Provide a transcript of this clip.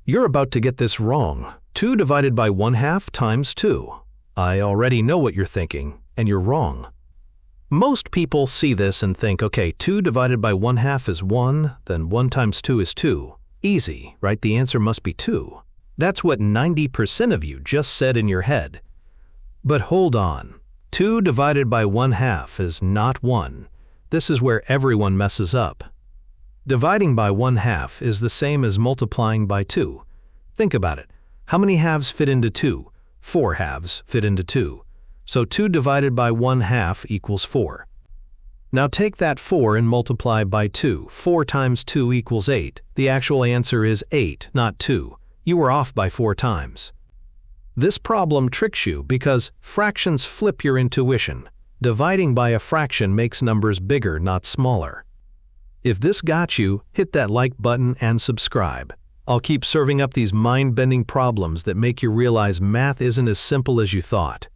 You're about to get this wrong. 2 divided by 1/2 times 2. I already know what you're thinking, and you're wrong. Most people see this and think, okay, 2 divided by 1/2 is 1, then 1 times 2 is 2. Easy, right? The answer must be 2. That's what 90% of you just said in your head. But hold on. 2 divided by 1/2 is not 1. This is where everyone messes up. Dividing by 1/2 is the same as multiplying by 2. Think about it. How many halves fit into 2? 4 halves fit into 2. So 2 divided by 1/2 equals 4. Now take that 4 and multiply by 2. 4 times 2 equals 8. The actual answer is 8, not 2. You were off by 4 times. This problem tricks you because fractions flip your intuition. Dividing by a fraction makes numbers bigger, not smaller. If this got you, hit that like button and subscribe. I'll keep serving up these mind-bending problems that make you realize math isn't as simple as you thought.